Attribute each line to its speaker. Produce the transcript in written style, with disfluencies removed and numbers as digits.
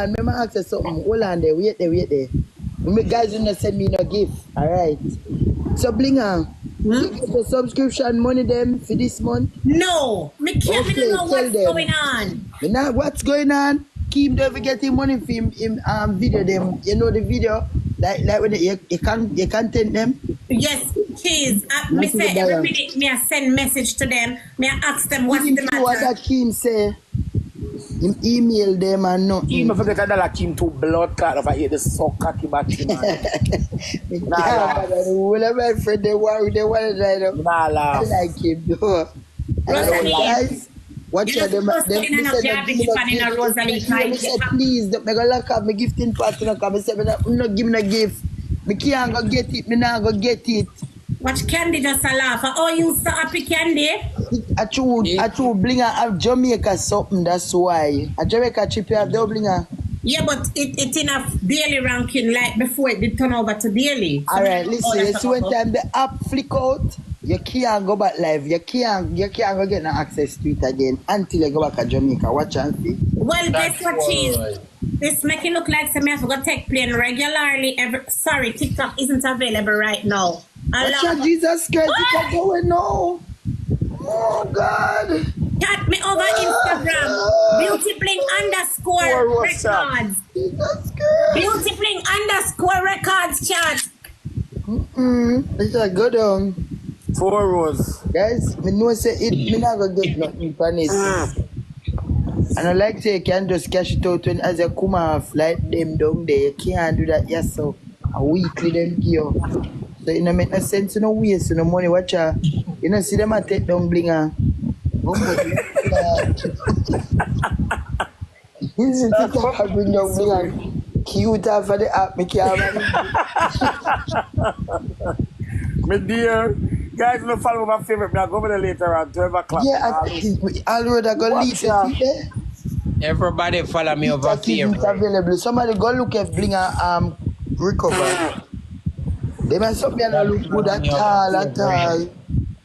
Speaker 1: And remember ask you something. Hold on there, wait there. Me guys will not send me no gift. Alright. So Blinga, you get the subscription money them for this month?
Speaker 2: No. Me can't know what's going on.
Speaker 1: Now what's going on? Keep don't forget him money for him video them. You know the video? Like when you content them?
Speaker 2: Yes, please. Me say every minute me I send message to them. Me I ask them what's the matter.
Speaker 1: What that Kim say? Him email them and nothing.
Speaker 3: Even if they like him to blood clot if I hear the so cocky battery, man.
Speaker 1: Well, my friend, they want to right now.
Speaker 3: Nah, laugh.
Speaker 1: I like him, though. Guys, watch out. Them said, please, don't make a lock up my gifting party. I'm not giving a gift. Me can't go get it. Me not go get it.
Speaker 2: Watch Candy just a laugh. Oh, you so happy, Candy?
Speaker 1: I true Blinga have Jamaica something, that's why. A Jamaica trip you have the Blinga.
Speaker 2: Yeah, but it in a daily ranking like before it did turn over to daily. So
Speaker 1: alright, listen, you see when time the app flick out, you can't go back live. You can't go get no access to it again until you go back to Jamaica. Watch and see.
Speaker 2: Well, guess what, Cheese? This make it look like some I forgot to take plane regularly. Sorry, TikTok isn't available right now.
Speaker 1: Watch out, Jesus Christ, it's going now. Oh God.
Speaker 2: Chat me over Instagram. _records. _records chat.
Speaker 1: It's a good
Speaker 3: 4 rows.
Speaker 1: Guys, me know say it, me not gonna get nothing from it. And I like to say you can just cash it out when as you come off like them down there. You can't do that yourself. A weekly them give. So it don't make no sense, you know, waste no money. Watch out. You know, see them a take down Blinga. This is TikTok I bring down Blinga. Cute for the app, me can't.
Speaker 3: My dear, guys, no follow my favorite. Me I go over there later on 12 o'clock.
Speaker 1: Yeah, already go leave it.
Speaker 4: Everybody follow me over favorite.
Speaker 1: Available. Somebody go look at Blinga recover. They must not look good at all.